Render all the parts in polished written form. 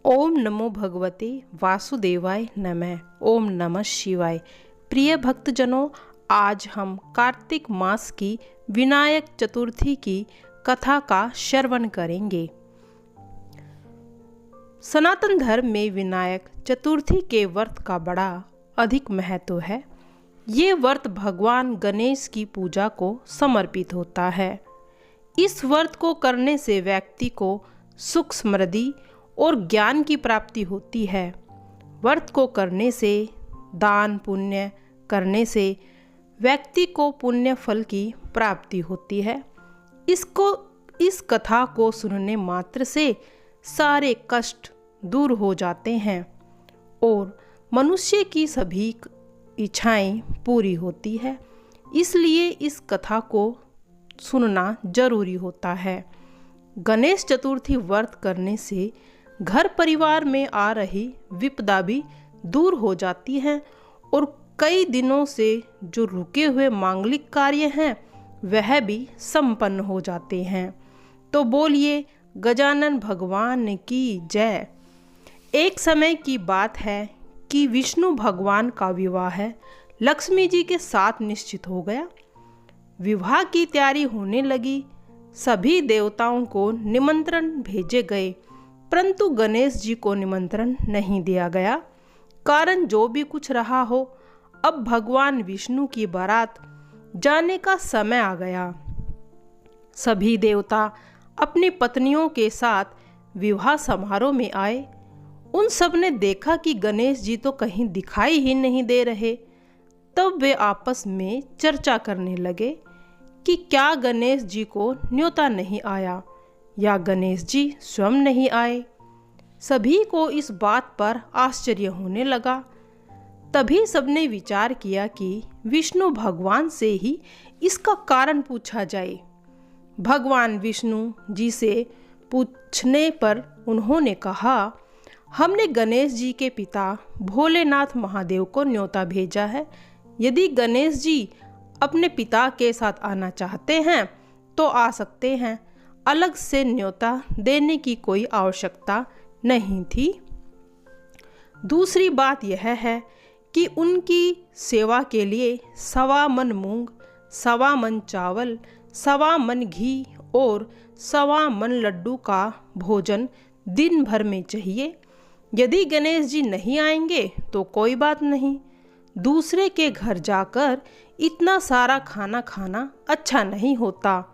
ओम नमो भगवते वासुदेवाय नमः। ओम नमः शिवाय। प्रिय भक्तजनों, आज हम कार्तिक मास की विनायक चतुर्थी की कथा का श्रवण करेंगे। सनातन धर्म में विनायक चतुर्थी के व्रत का बड़ा अधिक महत्व है। ये व्रत भगवान गणेश की पूजा को समर्पित होता है। इस व्रत को करने से व्यक्ति को सुख समृद्धि और ज्ञान की प्राप्ति होती है। व्रत को करने से, दान पुण्य करने से व्यक्ति को पुण्य फल की प्राप्ति होती है। इस कथा को सुनने मात्र से सारे कष्ट दूर हो जाते हैं और मनुष्य की सभी इच्छाएं पूरी होती है। इसलिए इस कथा को सुनना जरूरी होता है। गणेश चतुर्थी व्रत करने से घर परिवार में आ रही विपदा भी दूर हो जाती है और कई दिनों से जो रुके हुए मांगलिक कार्य हैं वह भी संपन्न हो जाते हैं। तो बोलिए गजानन भगवान की जय। एक समय की बात है कि विष्णु भगवान का विवाह लक्ष्मी जी के साथ निश्चित हो गया। विवाह की तैयारी होने लगी। सभी देवताओं को निमंत्रण भेजे गए, परंतु गणेश जी को निमंत्रण नहीं दिया गया। कारण जो भी कुछ रहा हो, अब भगवान विष्णु की बारात जाने का समय आ गया। सभी देवता अपनी पत्नियों के साथ विवाह समारोह में आए। उन सब ने देखा कि गणेश जी तो कहीं दिखाई ही नहीं दे रहे। तब वे आपस में चर्चा करने लगे कि क्या गणेश जी को न्योता नहीं आया या गणेश जी स्वयं नहीं आए। सभी को इस बात पर आश्चर्य होने लगा। तभी सबने विचार किया कि विष्णु भगवान से ही इसका कारण पूछा जाए। भगवान विष्णु जी से पूछने पर उन्होंने कहा, हमने गणेश जी के पिता भोलेनाथ महादेव को न्योता भेजा है। यदि गणेश जी अपने पिता के साथ आना चाहते हैं तो आ सकते हैं। अलग से न्योता देने की कोई आवश्यकता नहीं थी। दूसरी बात यह है कि उनकी सेवा के लिए 1.25 मन मूंग, 1.25 मन चावल, 1.25 मन घी और 1.25 मन लड्डू का भोजन दिन भर में चाहिए। यदि गणेश जी नहीं आएंगे तो कोई बात नहीं। दूसरे के घर जाकर इतना सारा खाना खाना अच्छा नहीं होता।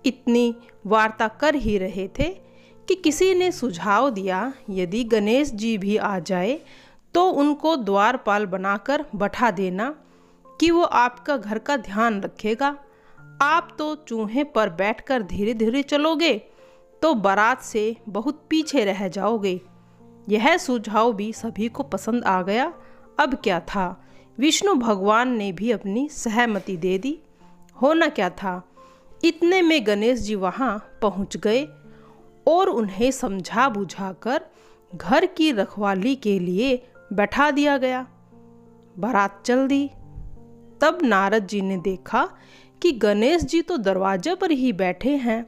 इतनी वार्ता कर ही रहे थे कि किसी ने सुझाव दिया, यदि गणेश जी भी आ जाए तो उनको द्वारपाल बनाकर बैठा देना कि वो आपका घर का ध्यान रखेगा। आप तो चूहे पर बैठकर धीरे धीरे चलोगे तो बारात से बहुत पीछे रह जाओगे। यह सुझाव भी सभी को पसंद आ गया। अब क्या था, विष्णु भगवान ने भी अपनी सहमति दे दी। होना क्या था, इतने में गणेश जी वहाँ पहुँच गए और उन्हें समझा बुझाकर घर की रखवाली के लिए बैठा दिया गया। बारात चल दी। तब नारद जी ने देखा कि गणेश जी तो दरवाजे पर ही बैठे हैं।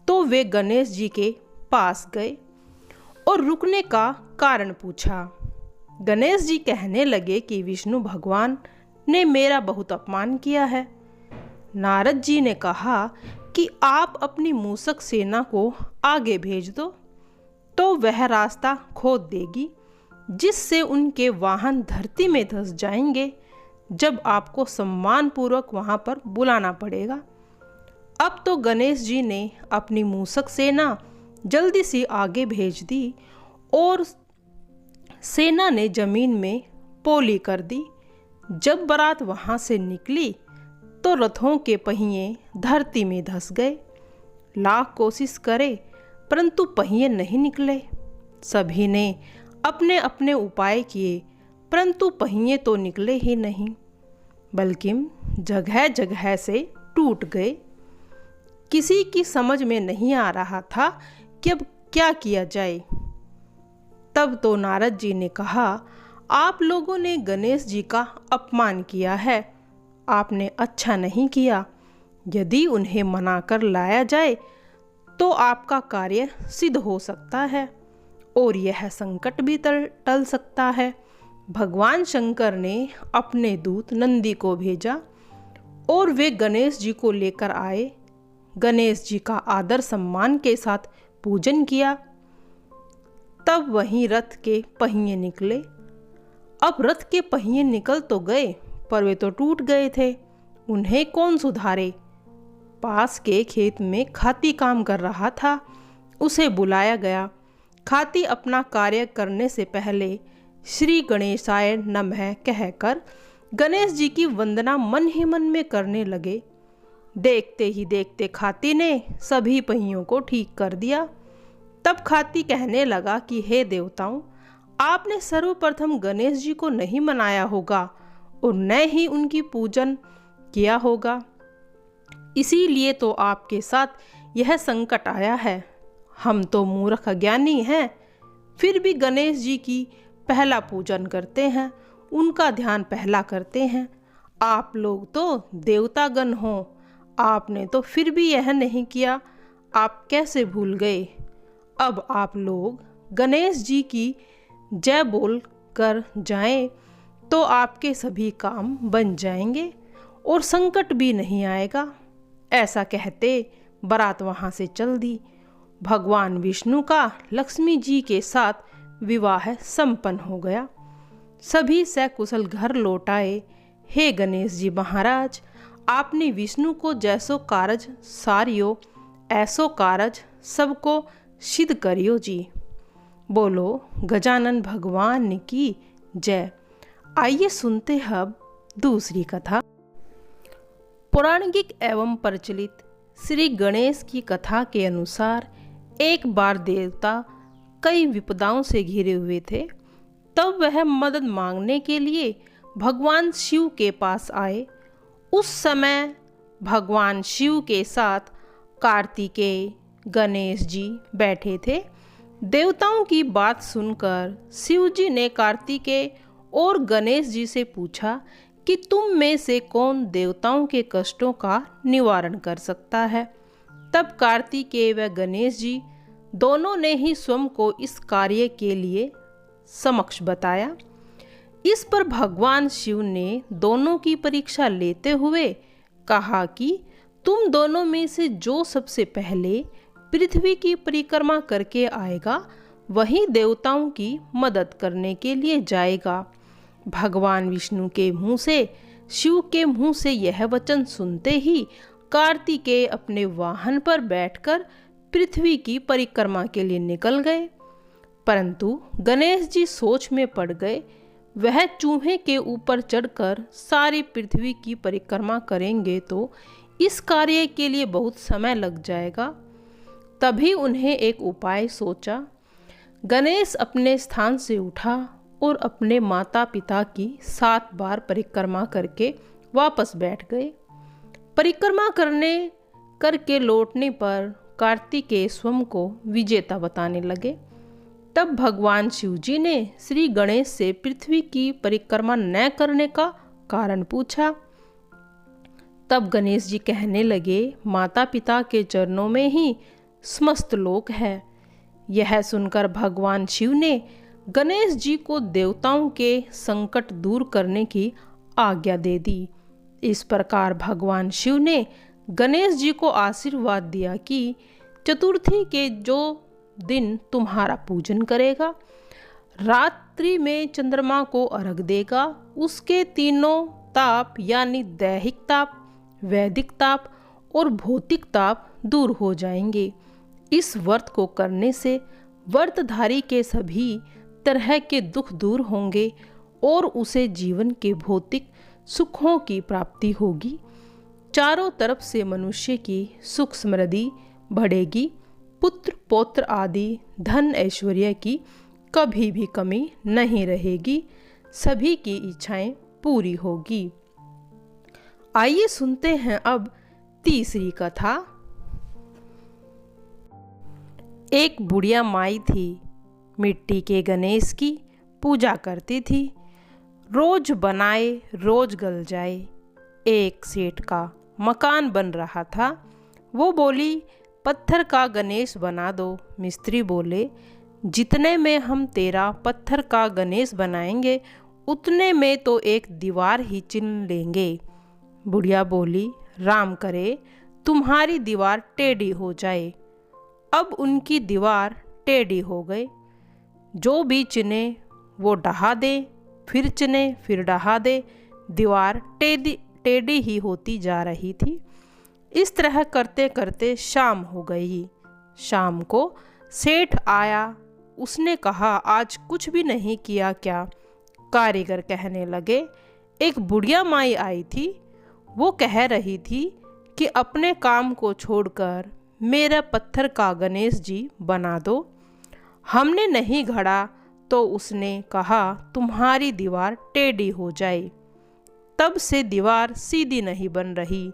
तो वे गणेश जी के पास गए और रुकने का कारण पूछा। गणेश जी कहने लगे कि विष्णु भगवान ने मेरा बहुत अपमान किया है। नारद जी ने कहा कि आप अपनी मूषक सेना को आगे भेज दो तो वह रास्ता खोद देगी, जिससे उनके वाहन धरती में धंस जाएंगे। जब आपको सम्मानपूर्वक वहां पर बुलाना पड़ेगा। अब तो गणेश जी ने अपनी मूषक सेना जल्दी से आगे भेज दी और सेना ने जमीन में पोली कर दी। जब बारात वहां से निकली तो रथों के पहिए धरती में धंस गए। लाख कोशिश करे परंतु पहिए नहीं निकले। सभी ने अपने अपने उपाय किए परंतु पहिए तो निकले ही नहीं, बल्कि जगह जगह से टूट गए। किसी की समझ में नहीं आ रहा था कि अब क्या किया जाए। तब तो नारद जी ने कहा, आप लोगों ने गणेश जी का अपमान किया है। आपने अच्छा नहीं किया। यदि उन्हें मनाकर लाया जाए तो आपका कार्य सिद्ध हो सकता है और यह संकट भी टल सकता है। भगवान शंकर ने अपने दूत नंदी को भेजा और वे गणेश जी को लेकर आए। गणेश जी का आदर सम्मान के साथ पूजन किया। तब वहीं रथ के पहिए निकले। अब रथ के पहिए निकल तो गए, पर वे तो टूट गए थे। उन्हें कौन सुधारे? पास के खेत में खाती काम कर रहा था। उसे बुलाया गया। खाती अपना कार्य करने से पहले श्री गणेशाय नमः कहकर गणेश जी की वंदना मन ही मन में करने लगे। देखते ही देखते खाती ने सभी पहियों को ठीक कर दिया। तब खाती कहने लगा कि हे देवताओं, आपने सर्वप्रथम गणेश जी को नहीं मनाया होगा और न ही उनकी पूजन किया होगा, इसीलिए तो आपके साथ यह संकट आया है। हम तो मूर्ख अज्ञानी हैं, फिर भी गणेश जी की पहला पूजन करते हैं, उनका ध्यान पहला करते हैं। आप लोग तो देवतागण हो, आपने तो फिर भी यह नहीं किया। आप कैसे भूल गए? अब आप लोग गणेश जी की जय बोल कर जाएं तो आपके सभी काम बन जाएंगे और संकट भी नहीं आएगा। ऐसा कहते बारात वहाँ से चल दी। भगवान विष्णु का लक्ष्मी जी के साथ विवाह संपन्न हो गया। सभी सकुशल घर लौट आए। हे गणेश जी महाराज, आपने विष्णु को जैसो कारज सारियो, ऐसो कारज सबको सिद्ध करियो जी। बोलो गजानन भगवान की जय। आइए सुनते हैं अब दूसरी कथा। पौराणिक एवं प्रचलित श्री गणेश की कथा के अनुसार एक बार देवता कई विपदाओं से घिरे हुए थे। तब वह मदद मांगने के लिए भगवान शिव के पास आए। उस समय भगवान शिव के साथ कार्तिकेय, गणेश जी बैठे थे। देवताओं की बात सुनकर शिव जी ने कार्तिकेय और गणेश जी से पूछा कि तुम में से कौन देवताओं के कष्टों का निवारण कर सकता है। तब कार्तिकेय व गणेश जी दोनों ने ही स्वयं को इस कार्य के लिए समक्ष बताया। इस पर भगवान शिव ने दोनों की परीक्षा लेते हुए कहा कि तुम दोनों में से जो सबसे पहले पृथ्वी की परिक्रमा करके आएगा, वही देवताओं की मदद करने के लिए जाएगा। भगवान विष्णु के मुंह से, शिव के मुंह से यह वचन सुनते ही कार्तिकेय अपने वाहन पर बैठकर पृथ्वी की परिक्रमा के लिए निकल गए। परंतु गणेश जी सोच में पड़ गए। वह चूहे के ऊपर चढ़कर सारी पृथ्वी की परिक्रमा करेंगे तो इस कार्य के लिए बहुत समय लग जाएगा। तभी उन्हें एक उपाय सोचा। गणेश अपने स्थान से उठा और अपने माता पिता की 7 बार परिक्रमा करके वापस बैठ गए। परिक्रमा करके लौटने पर कार्तिकेय स्वयं को विजेता बताने लगे। तब भगवान शिव जी ने श्री गणेश से पृथ्वी की परिक्रमा न करने का कारण पूछा। तब गणेश जी कहने लगे, माता पिता के चरणों में ही समस्त लोक है। यह सुनकर भगवान शिव ने गणेश जी को देवताओं के संकट दूर करने की आज्ञा दे दी। इस प्रकार भगवान शिव ने गणेश जी को आशीर्वाद दिया कि चतुर्थी के जो दिन तुम्हारा पूजन करेगा, रात्रि में चंद्रमा को अर्घ देगा, उसके तीनों ताप यानी दैहिक ताप, वैदिक ताप और भौतिक ताप दूर हो जाएंगे। इस व्रत को करने से व्रतधारी के सभी तरह के दुख दूर होंगे और उसे जीवन के भौतिक सुखों की प्राप्ति होगी। चारों तरफ से मनुष्य की सुख समृद्धि बढ़ेगी। पुत्र पौत्र आदि धन ऐश्वर्य की कभी भी कमी नहीं रहेगी। सभी की इच्छाएं पूरी होगी। आइए सुनते हैं अब तीसरी कथा। एक बुढ़िया माई थी, मिट्टी के गणेश की पूजा करती थी। रोज बनाए रोज गल जाए। एक सेठ का मकान बन रहा था। वो बोली, पत्थर का गणेश बना दो। मिस्त्री बोले, जितने में हम तेरा पत्थर का गणेश बनाएंगे उतने में तो एक दीवार ही चुन लेंगे। बुढ़िया बोली, राम करे तुम्हारी दीवार टेढ़ी हो जाए। अब उनकी दीवार टेढ़ी हो गई। जो भी चुने वो ढहा दे, फिर चुने फिर ढहा दे, दीवार टेढ़ी ही होती जा रही थी। इस तरह करते करते शाम हो गई। शाम को सेठ आया। उसने कहा, आज कुछ भी नहीं किया क्या? कारीगर कहने लगे, एक बुढ़िया माई आई थी। वो कह रही थी कि अपने काम को छोड़कर मेरा पत्थर का गणेश जी बना दो। हमने नहीं गढ़ा तो उसने कहा तुम्हारी दीवार टेढ़ी हो जाए। तब से दीवार सीधी नहीं बन रही।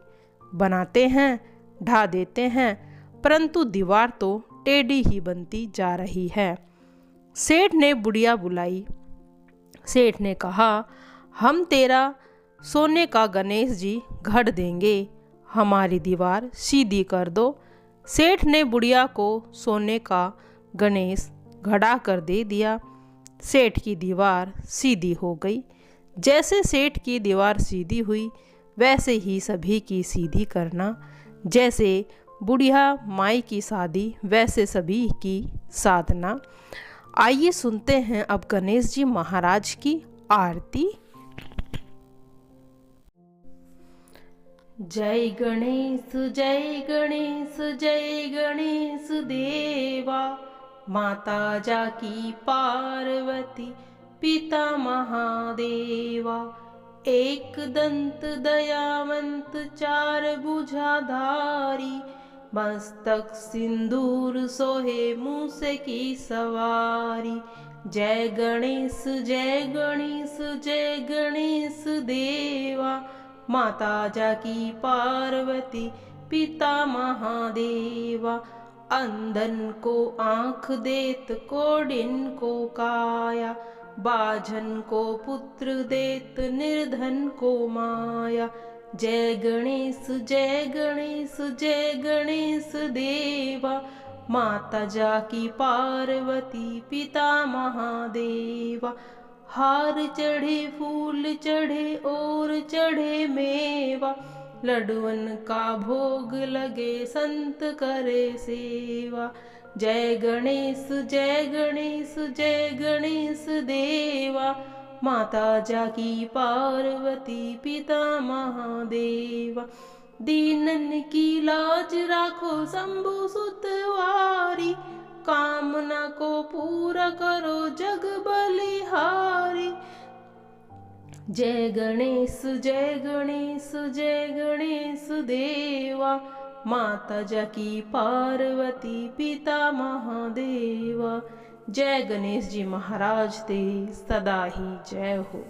बनाते हैं, ढा देते हैं, परंतु दीवार तो टेढ़ी ही बनती जा रही है। सेठ ने बुढ़िया बुलाई। सेठ ने कहा, हम तेरा सोने का गणेश जी गढ़ देंगे, हमारी दीवार सीधी कर दो। सेठ ने बुढ़िया को सोने का गणेश गढ़ा कर दे दिया। सेठ की दीवार सीधी हो गई। जैसे सेठ की दीवार सीधी हुई वैसे ही सभी की सीधी करना। जैसे बुढ़िया माई की शादी वैसे सभी की साधना। आइए सुनते हैं अब गणेश जी महाराज की आरती। जय गणेश जय गणेश जय गणेश देवा, माता जाकी पार्वती पिता महादेवा। एक दंत दयावंत चार भुजाधारी, मस्तक सिंदूर सोहे मूस की सवारी। जय गणेश जय गणेश जय गणेश देवा, माता जाकी पार्वती पिता महादेवा। अंधन को आँख देत कोढ़िन को काया, बाझन को पुत्र देत निर्धन को माया। जय गणेश जय गणेश जय गणेश देवा, माता जाकी पार्वती पिता महादेवा। हार चढ़े फूल चढ़े और चढ़े मेवा, लड्डुअन का भोग लगे संत करे सेवा। जय गणेश जय गणेश जय गणेश देवा, माता जाकी पार्वती पिता महादेवा। दीनन की लाज राखो शंभु सुतवारी, कामना को पूरा करो जग बलिहारी। जय गणेश जय गणेश जय गणेश देवा, माता जाकी पार्वती पिता महादेवा। जय गणेश जी महाराज दे सदा ही जय हो।